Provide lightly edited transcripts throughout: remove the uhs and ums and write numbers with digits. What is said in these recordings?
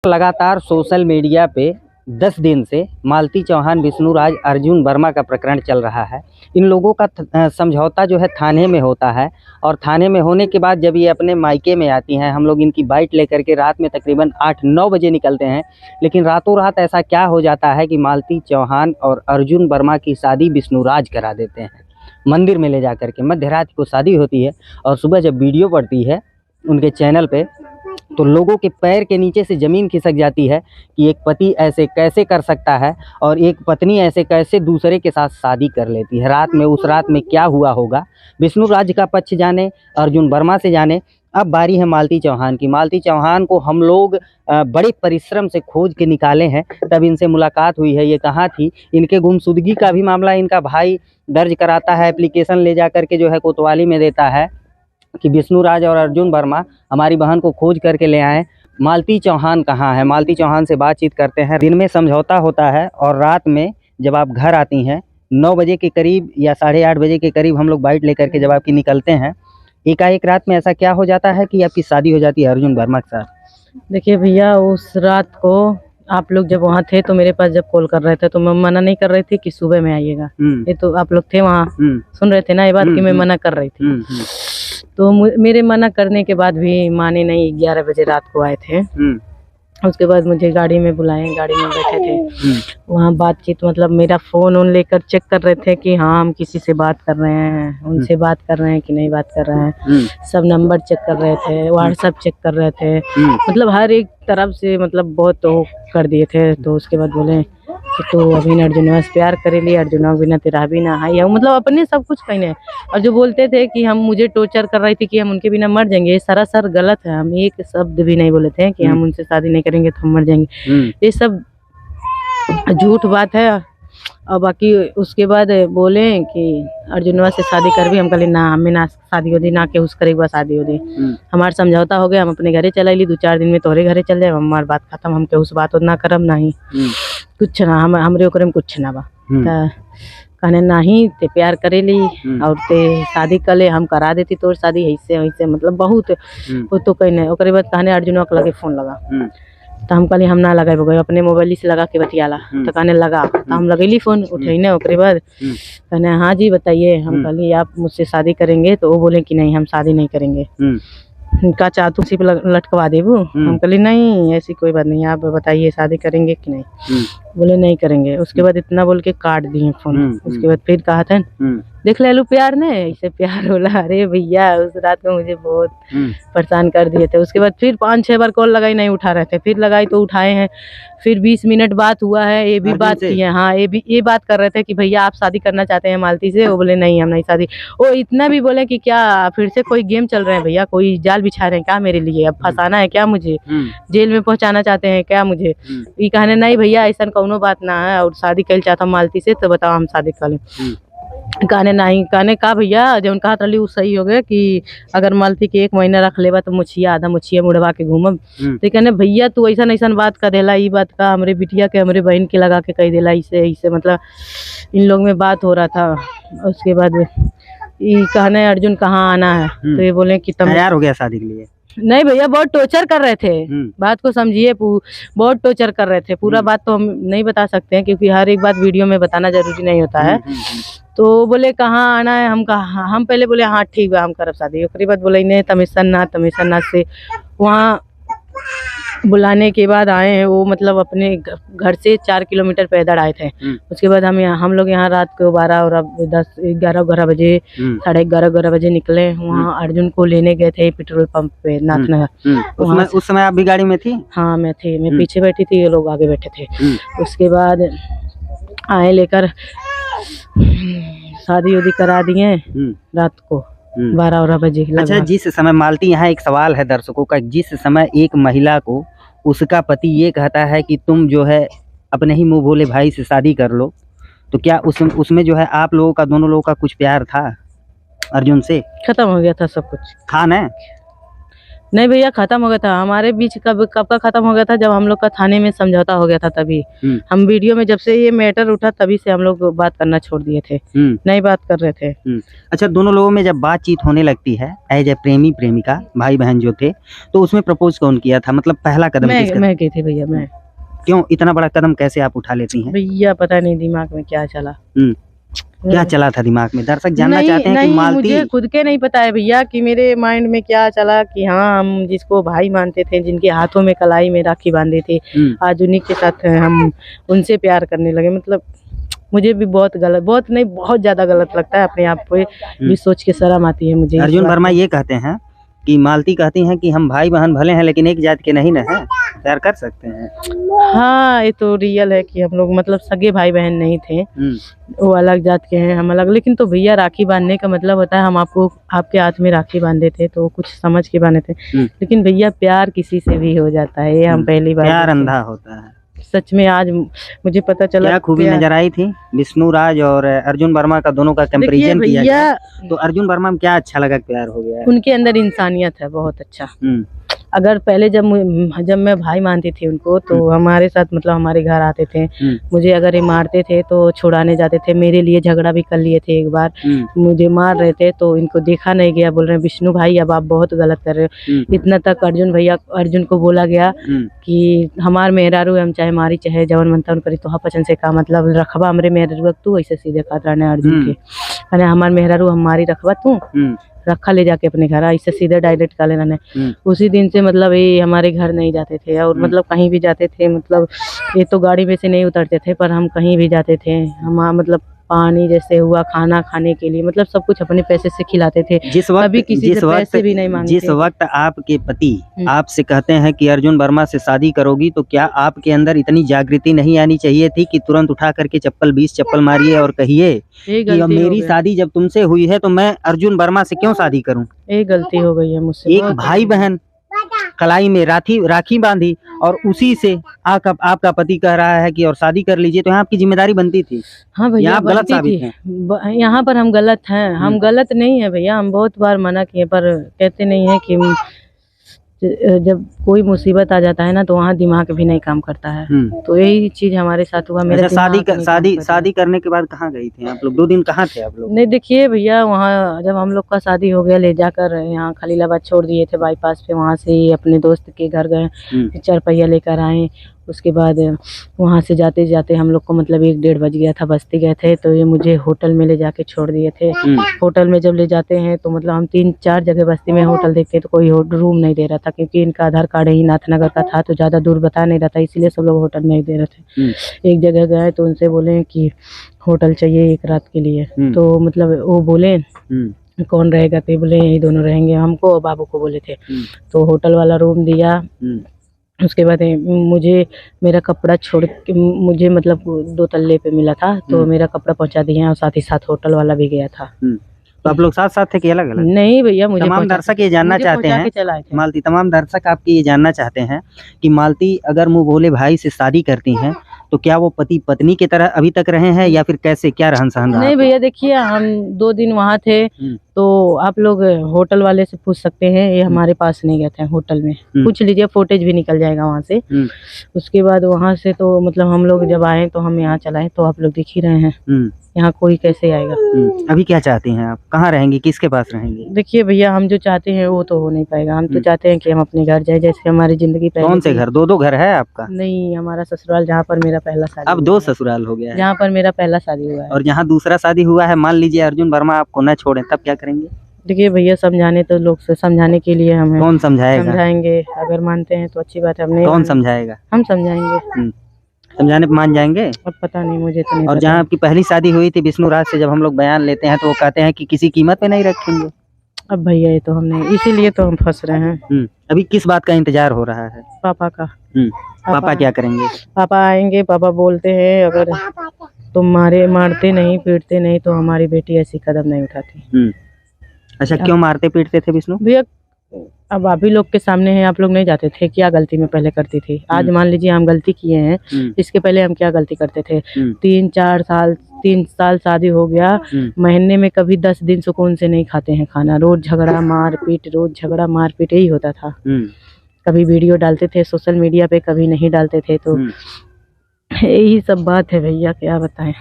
लगातार social media पे 10 दिन से मालती चौहान, विष्णुराज, अर्जुन वर्मा का प्रकरण चल रहा है। इन लोगों का समझौता जो है थाने में होता है और थाने में होने के बाद जब ये अपने मायके में आती हैं, हम लोग इनकी बाइट लेकर के रात में तकरीबन 8-9 बजे निकलते हैं। लेकिन रातों रात ऐसा क्या हो जाता है कि मालती चौहान और अर्जुन वर्मा की शादी विष्णुराज करा देते हैं। मंदिर में ले जा कर के मध्य रात को शादी होती है और सुबह जब वीडियो पड़ती है उनके चैनल पे तो लोगों के पैर के नीचे से ज़मीन खिसक जाती है कि एक पति ऐसे कैसे कर सकता है और एक पत्नी ऐसे कैसे दूसरे के साथ शादी कर लेती है। रात में उस रात में क्या हुआ होगा, विष्णुराज का पक्ष जाने, अर्जुन वर्मा से जाने। अब बारी है मालती चौहान की। मालती चौहान को हम लोग बड़े परिश्रम से खोज के निकाले हैं, तब इनसे मुलाकात हुई है। ये कहाँ थी, इनके गुमशुदगी का भी मामला इनका भाई दर्ज कराता है, एप्लीकेशन ले जा कर के जो है कोतवाली में देता है कि विष्णुराज और अर्जुन वर्मा हमारी बहन को खोज करके ले आए। मालती चौहान कहाँ है, मालती चौहान से बातचीत करते हैं। दिन में समझौता होता है और रात में जब आप घर आती हैं 9 बजे के करीब या 8:30 बजे के करीब हम लोग बाइट लेकर के जब आपकी निकलते हैं, एकाएक रात में ऐसा क्या हो जाता है कि आपकी शादी हो जाती है अर्जुन वर्मा के साथ? देखिए भैया, उस रात को आप लोग जब वहाँ थे तो मेरे पास जब कॉल कर रहे थे तो मैं मना नहीं कर रही थी कि सुबह में आइएगा। ये तो आप लोग थे वहाँ, सुन रहे थे ना ये बात कि मैं मना कर रही थी। तो मेरे मना करने के बाद भी माने नहीं। 11 बजे रात को आए थे। उसके बाद मुझे गाड़ी में बुलाए, गाड़ी में बैठे थे। वहाँ बातचीत मतलब मेरा फ़ोन उन लेकर चेक कर रहे थे कि हाँ हम किसी से बात कर रहे हैं, उनसे बात कर रहे हैं कि नहीं बात कर रहे हैं। सब नंबर चेक कर रहे थे, व्हाट्सएप चेक कर रहे थे, मतलब हर एक तरफ से मतलब बहुत वो कर दिए थे। तो उसके बाद बोले कि तू अभी अर्जुनवा से प्यार करेली, अर्जुनवा बिना तेरा भी ना है, मतलब अपने सब कुछ कहने। और जो बोलते थे कि हम मुझे टॉर्चर कर रही थी कि हम उनके बिना मर जाएंगे, ये सरासर गलत है। हम एक शब्द भी नहीं बोले थे कि हम उनसे शादी नहीं करेंगे तो हम मर जाएंगे। ये सब झूठ बात है। और बाकी उसके बाद बोले कि अर्जुनवा से शादी कर भी, हम कहले ना हमें ना शादी हो दी, ना के उस करे एक शादी हो दी। हमारा समझौता हो गया, हम अपने घरे चल ली, 2-4 दिन में तोहरे घरे चल जाए, हमारी बात खत्म। हम के उस बात ना करब नहीं कुछ ना, हमरे ओकरे में कुछ ना बा। कहने नहीं ते प्यार करेली और ते शादी कर ले, हम करा देती तोर शादी ऐसे वैसे, मतलब बहुत वो तो कहने। ओकरे बाद कहने अर्जुनवा के लगे फ़ोन लगा तो हम कहली हम ना लगाए, अपने मोबाइल से लगा के बतियाला। तो कहने लगा तो हम लगेली फ़ोन उठेने। ओकरे बाद कहने हाँ जी बताइए। हम कहली आप मुझसे शादी करेंगे? तो वो बोले कि नहीं हम शादी नहीं करेंगे। का चातू सिर्फ लटकवा देबू? हम कहली नहीं ऐसी कोई बात नहीं, आप बताइए शादी करेंगे कि नहीं? बोले नहीं करेंगे। उसके बाद इतना बोल के काट दिए फ़ोन। उसके बाद फिर कहा था देख ले लू प्यार ने ऐसे प्यार होला। अरे भैया उस रात में मुझे बहुत परेशान कर दिए थे। उसके बाद फिर 5-6 बार कॉल लगाई, नहीं उठा रहे थे, फिर लगाई तो उठाए हैं। फिर 20 मिनट बात हुआ है, ये भी बात की है। हाँ ये बात कर रहे थे कि भैया आप शादी करना चाहते हैं मालती से? वो बोले नहीं हम नहीं शादी। वो इतना भी बोले कि क्या फिर से कोई गेम चल रहे हैं भैया, कोई जाल बिछा रहे हैं क्या मेरे लिए? अब फंसाना है क्या मुझे? जेल में पहुंचाना चाहते हैं क्या मुझे? ये कहने नहीं भैया ऐसा कौनो बात ना है, और शादी कर चाहता मालती से तो बताओ हम शादी कर लें। कहने नहीं, कहने का भैया जो उनका हाथ रही वो सही हो गया कि अगर मालती के 1 महीना रख लेबा तो मुछिया आधा मुछिया मुड़वा के घूमब। तो कहने भैया तू ऐसा बात कर देला, ये बात का हमरे बिटिया के हमरे बहन के लगा के कह देला ऐसे मतलब इन लोग में बात हो रहा था। उसके बाद ये कहने अर्जुन कहाँ आना है? तो ये बोले कि तुम तैयार हो गया शादी के लिए? नहीं भैया बहुत टॉर्चर कर रहे थे, बात को समझिए, बहुत टॉर्चर कर रहे थे। पूरा बात तो हम नहीं बता सकते हैं क्योंकि हर एक बात वीडियो में बताना जरूरी नहीं होता है। तो बोले कहाँ आना है? हम कहा हम पहले बोले हाँ ठीक है हम करब शादी। उसके बाद बोले नहीं तमिशन से वहाँ बुलाने के बाद आए हैं। वो मतलब अपने घर से 4 किलोमीटर पैदल आए थे। उसके बाद हम लोग यहाँ रात को 12 और 10-11 बजे 11:30 बजे निकले। वहाँ अर्जुन को लेने गए थे पेट्रोल पंप पे नाथनगर। उस समय आप भी गाड़ी में थी? हाँ मैं थी, मैं पीछे बैठी थी, ये लोग आगे बैठे थे। उसके बाद आए लेकर शादी उदी करा दिए रात को 12 बजे। अच्छा, जिस समय मालती, यहाँ एक सवाल है दर्शकों का, जिस समय एक महिला को उसका पति ये कहता है कि तुम जो है अपने ही मुंह भोले भाई से शादी कर लो, तो क्या उसमें जो है आप लोगों का, दोनों लोगों का कुछ प्यार था अर्जुन से? खत्म हो गया था सब कुछ। था ना? नहीं भैया, खत्म हो गया था हमारे बीच। कब कब का खत्म हो गया था, जब हम लोग का थाने में समझौता हो गया था तभी। हम वीडियो में जब से ये मैटर उठा तभी से हम लोग बात करना छोड़ दिए थे, नहीं बात कर रहे थे। अच्छा, दोनों लोगों में जब बातचीत होने लगती है एज ए प्रेमी प्रेमिका, भाई बहन जो थे, तो उसमें प्रपोज कौन किया था? मतलब पहला कदम मैं की थी भैया। मैं क्यों इतना बड़ा कदम कैसे आप उठा लेती हैं? भैया पता नहीं दिमाग में क्या चला। क्या चला था दिमाग में? दर्शक जानना चाहते हैं कि मालती। मुझे खुद के नहीं पता है भैया कि मेरे माइंड में क्या चला कि हाँ, हम जिसको भाई मानते थे, जिनके हाथों में कलाई में राखी बांधे थे, आज उन्हीं के साथ हम उनसे प्यार करने लगे। मतलब मुझे भी बहुत गलत, बहुत नहीं बहुत ज्यादा गलत लगता है। अपने आप पे भी सोच के शर्म आती है मुझे। अर्जुन वर्मा ये कहते हैं कि मालती कहती हैं कि हम भाई बहन भले हैं लेकिन एक जात के नहीं ना हैं, प्यार कर सकते हैं। हाँ, ये तो रियल है कि हम लोग मतलब सगे भाई बहन नहीं थे, वो अलग जात के हैं, हम अलग। लेकिन तो भैया, राखी बांधने का मतलब होता है हम आपको आपके हाथ में राखी बांधे थे तो कुछ समझ के बांधे थे। लेकिन भैया, प्यार किसी से भी हो जाता है, ये हम पहली बार। प्यार अंधा होता है सच में। आज मुझे पता चला। क्या खूबी नजर आई थी विष्णु राज और अर्जुन वर्मा का, दोनों का कंपैरिजन किया गया, तो अर्जुन वर्मा में क्या अच्छा लगा, प्यार हो गया? उनके अंदर इंसानियत है, बहुत अच्छा। अगर पहले जब मैं भाई मानती थी उनको, तो हमारे साथ मतलब हमारे घर आते थे, मुझे अगर ये मारते थे तो छुड़ाने जाते थे। मेरे लिए झगड़ा भी कर लिए थे एक बार, मुझे मार रहे थे तो इनको देखा नहीं गया, बोल रहे हैं विष्णु भाई अब आप बहुत गलत कर रहे हो। इतना तक अर्जुन को बोला गया कि हमार मेहरारू हम चाहे मारी चाहे जवन मनता करी तो पचन से का मतलब रखबा हमरे मेहरारू तू, ऐसे सीधे कहता रहे अर्जुन के, हमार मेहरारू हमारी रखबा तू, रखा ले जाके अपने घर, इससे सीधे डायरेक्ट कर लेना। उसी दिन से मतलब ये हमारे घर नहीं जाते थे, और मतलब कहीं भी जाते थे, मतलब ये तो गाड़ी में से नहीं उतरते थे, पर हम कहीं भी जाते थे, हम मतलब पानी जैसे हुआ, खाना खाने के लिए, मतलब सब कुछ अपने पैसे से खिलाते थे। कभी किसी से पैसे भी नहीं मांगते। जिस वक्त आपके पति आपसे कहते हैं कि अर्जुन वर्मा से शादी करोगी, तो क्या आपके अंदर इतनी जागृति नहीं आनी चाहिए थी कि तुरंत उठा करके 20 चप्पल मारिए और कहिए कि मेरी शादी जब तुमसे हुई है तो मैं अर्जुन वर्मा से क्यों शादी करूं? ये गलती हो गई है मुझसे। एक भाई बहन कलाई में राखी बांधी और उसी से आपका पति कह रहा है कि और शादी कर लीजिए, तो यहाँ आपकी जिम्मेदारी बनती थी। हाँ भैया, आप गलत साबित हैं। यहाँ पर हम गलत हैं, हम गलत नहीं है भैया, हम बहुत बार मना किए पर कहते नहीं है कि जब कोई मुसीबत आ जाता है ना तो वहाँ दिमाग भी नहीं काम करता है। तो यही चीज हमारे साथ हुआ। मेरा शादी करने के बाद कहाँ गई थी आप लोग? 2 दिन कहाँ थे आप लोग? नहीं देखिए भैया, वहाँ जब हम लोग का शादी हो गया, ले जाकर यहाँ खलीलाबाद छोड़ दिए थे बाईपास पे, वहाँ से अपने दोस्त के घर गए, 4 पहिया लेकर आए। उसके बाद वहाँ से जाते जाते हम लोग को मतलब 1-1:30 बज गया था, बस्ती गए थे, तो ये मुझे होटल में ले जाके छोड़ दिए थे। होटल में जब ले जाते हैं तो मतलब हम 3-4 जगह बस्ती में होटल देखते हैं तो कोई रूम नहीं दे रहा था, क्योंकि इनका आधार कार्ड ही नाथनगर का था तो ज़्यादा दूर बता नहीं रहा था, इसीलिए सब लोग होटल नहीं दे रहे थे। एक जगह गए तो उनसे बोले कि होटल चाहिए 1 रात के लिए, तो मतलब वो बोले कौन रहेगा, तो बोले यही दोनों रहेंगे, हमको और बाबू को बोले थे। तो होटल वाला रूम दिया। उसके बाद मुझे मेरा कपड़ा छोड़ के, मुझे मतलब 2 तल्ले पे मिला था, तो मेरा कपड़ा पहुंचा दिया और साथ ही साथ होटल वाला भी गया था। तो आप लोग साथ साथ थे कि अलग अलग? नहीं भैया, मुझे तमाम दर्शक ये जानना चाहते हैं मालती, तमाम दर्शक आपकी ये जानना चाहते हैं कि मालती अगर मुँह बोले भाई से शादी करती हैं तो क्या वो पति पत्नी की तरह अभी तक रहे हैं या फिर कैसे, क्या रहन सहन रहा? नहीं भैया, देखिए हम 2 दिन वहाँ थे, तो आप लोग होटल वाले से पूछ सकते हैं, ये हमारे पास नहीं गए थे होटल में, पूछ लीजिए, फुटेज भी निकल जाएगा वहाँ से। उसके बाद वहाँ से तो मतलब हम लोग जब आए तो हम यहाँ चलाए, तो आप लोग दिख ही रहे हैं यहाँ कोई कैसे आएगा। अभी क्या चाहती हैं आप? कहाँ रहेंगी, किसके पास रहेंगी? देखिए भैया, हम जो चाहते हैं वो तो हो नहीं पाएगा। हम तो चाहते हैं कि हम अपने घर जाए, जैसे हमारी जिंदगी पहले। कौन से घर? 2 घर है आपका? नहीं, हमारा ससुराल जहाँ पर मेरा पहला शादी। अब 2 ससुराल हो गया है? जहाँ पर मेरा पहला शादी हुआ है और जहाँ दूसरा शादी हुआ है, मान लीजिए अर्जुन वर्मा आपको न छोड़े, तब क्या करेंगे? देखिए भैया, समझाने तो लोग से समझाने के लिए हमें। कौन समझाएगा? समझाएंगे, अगर मानते हैं तो अच्छी बात है। हमने कौन समझाएगा? हम समझाएंगे। समझाने पे मान जाएंगे? अब पता नहीं, मुझे तो नहीं। और जहाँ आपकी पहली शादी हुई थी विष्णु राज से, जब हम लोग बयान लेते हैं तो वो कहते हैं कि किसी कीमत पे नहीं रखेंगे। अब भैया ये तो हमने, इसीलिए तो हम फंस रहे हैं। अभी किस बात का इंतजार हो रहा है? पापा का। पापा क्या करेंगे? पापा आएंगे, पापा बोलते हैं अगर तुम मारते नहीं पीटते नहीं तो हमारी बेटी ऐसी कदम नहीं उठाती। अच्छा, क्यों मारते पीटते थे विष्णु भैया? अब आप ही लोग के सामने हैं, आप लोग नहीं जाते थे क्या गलती में पहले करती थी? आज मान लीजिए हम गलती किए हैं, इसके पहले हम क्या गलती करते थे? 3-4 साल 3 साल शादी हो गया, महीने में कभी 10 दिन सुकून से नहीं खाते हैं खाना। रोज झगड़ा मारपीट, रोज झगड़ा मारपीट यही होता था। कभी वीडियो डालते थे सोशल मीडिया पे, कभी नहीं डालते थे। तो यही सब बात है भैया, क्या बताएं।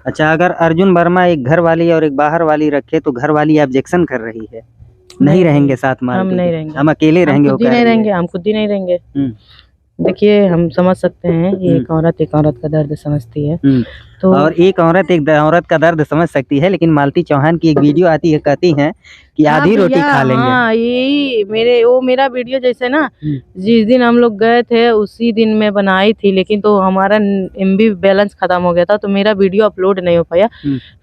अच्छा, अगर अर्जुन वर्मा एक घर वाली और एक बाहर वाली रखे तो घर वाली ऑब्जेक्शन कर रही है, नहीं रहेंगे साथ, हम नहीं रहेंगे, हम अकेले रहेंगे, हम खुद ही नहीं रहेंगे, हम खुद ही नहीं रहेंगे। देखिए, हम समझ सकते हैं, एक औरत का दर्द समझती है। तो और एक औरत का दर्द समझ सकती है, लेकिन मालती चौहान की एक वीडियो आती है, कहती हैं कि आधी रोटी खा लेंगे। हाँ, यही मेरा वीडियो जैसे ना, जिस दिन हम लोग गए थे उसी दिन मैं बनाई थी, लेकिन तो हमारा MB बैलेंस खत्म हो गया था, तो मेरा वीडियो अपलोड नहीं हो पाया।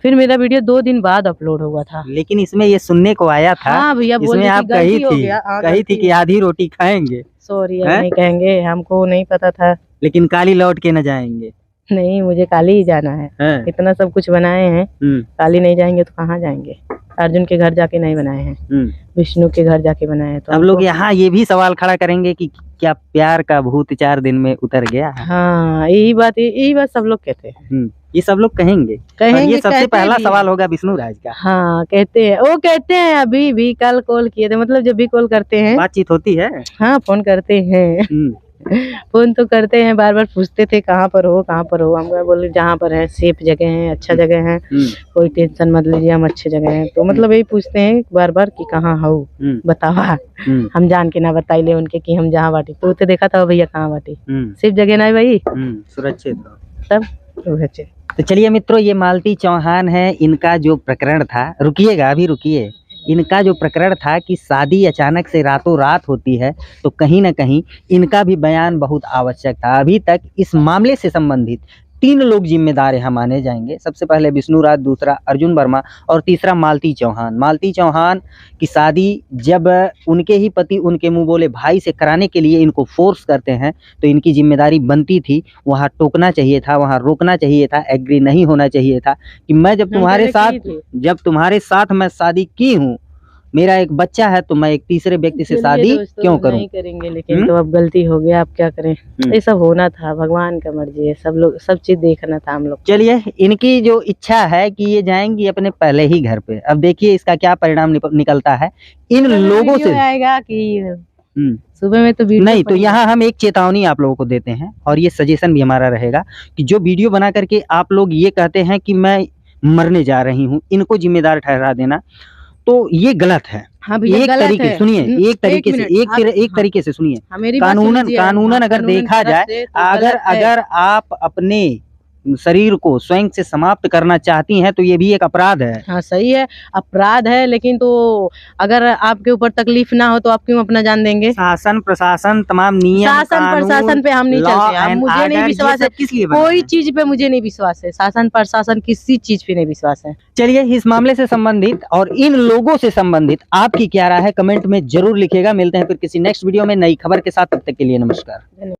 फिर मेरा वीडियो 2 दिन बाद अपलोड हुआ था। लेकिन इसमें ये सुनने को आया था, हाँ भैया, इसमें आप कही थी कि आधी रोटी खाएंगे। सॉरी, नहीं कहेंगे, हमको नहीं पता था। लेकिन काली लौट के न जाएंगे। नहीं, मुझे काली ही जाना है। इतना सब कुछ बनाए हैं, काली नहीं जाएंगे तो कहाँ जाएंगे। अर्जुन के घर जाके नहीं बनाए हैं, विष्णु के घर जाके बनाए हैं। तो अब लोग यहाँ ये भी सवाल खड़ा करेंगे कि क्या प्यार का भूत 4 दिन में उतर गया? हाँ, यही बात सब लोग कहते हैं। ये सब लोग कहेंगे। ये सबसे पहला सवाल होगा विष्णु राज का। हाँ, कहते हैं, वो कहते हैं। अभी भी कल कॉल किए थे, मतलब जब भी कॉल करते हैं, बातचीत होती है। हाँ, फोन करते हैं। फोन तो करते हैं, बार बार पूछते थे कहाँ पर हो। हम बोले जहाँ पर है, सेफ जगह है, अच्छा जगह है, कोई टेंशन मत लीजिए, हम अच्छे जगह हैं। तो मतलब यही पूछते हैं बार बार कि कहाँ हो, बतावा। हम जान के ना बताई ले उनके कि हम जहाँ बाटी। तो देखा था भैया कहाँ बाटी, सेफ जगह ना भाई, सुरक्षित सब सुरक्षित। तो चलिए मित्रों, ये मालती चौहान है, इनका जो प्रकरण था, रुकिएगा अभी रुकिए, इनका जो प्रकरण था कि शादी अचानक से रातों रात होती है, तो कहीं ना कहीं इनका भी बयान बहुत आवश्यक था। अभी तक इस मामले से संबंधित 3 लोग जिम्मेदार यहाँ माने जाएंगे। सबसे पहले विष्णु राज, दूसरा अर्जुन वर्मा और तीसरा मालती चौहान। मालती चौहान की शादी जब उनके ही पति उनके मुंह बोले भाई से कराने के लिए इनको फोर्स करते हैं, तो इनकी जिम्मेदारी बनती थी वहाँ टोकना चाहिए था, वहाँ रोकना चाहिए था, एग्री नहीं होना चाहिए था कि मैं जब तुम्हारे साथ मैं शादी की हूँ, मेरा एक बच्चा है, तो मैं एक तीसरे व्यक्ति से शादी क्यों करूं? नहीं करेंगे, लेकिन तो अब गलती हो गया, अब क्या करें। ये सब होना था, भगवान का मर्जी है, सब चीज देखना था हम लोग। चलिए, इनकी जो इच्छा है कि ये जाएंगी अपने पहले ही घर पे, अब देखिए इसका क्या परिणाम निकलता है। इन लोगों से आएगा कि सुबह में तो नहीं, तो यहाँ हम एक चेतावनी आप लोगों को देते हैं, और ये सजेशन भी हमारा रहेगा कि जो वीडियो बना करके आप लोग ये कहते हैं कि मैं मरने जा रही हूँ, इनको जिम्मेदार ठहरा देना, तो ये गलत है। हाँ, एक तरीके से सुनिए, एक तरीके से सुनिए। कानूनन अगर देखा जाए, अगर आप अपने शरीर को स्वयं से समाप्त करना चाहती हैं, तो ये भी एक अपराध है। हाँ, सही है, अपराध है, लेकिन तो अगर आपके ऊपर तकलीफ ना हो तो आप क्यों अपना जान देंगे? शासन प्रशासन तमाम नियम, शासन प्रशासन पे हम नहीं चलते, मुझे नहीं विश्वास है, कोई चीज पे मुझे नहीं विश्वास है, शासन प्रशासन किसी चीज पे नहीं विश्वास है। चलिए, इस मामले से संबंधित और इन लोगों से संबंधित आपकी क्या राय है, कमेंट में जरूर लिखिएगा। मिलते हैं फिर किसी नेक्स्ट वीडियो में नई खबर के साथ, तब तक के लिए नमस्कार।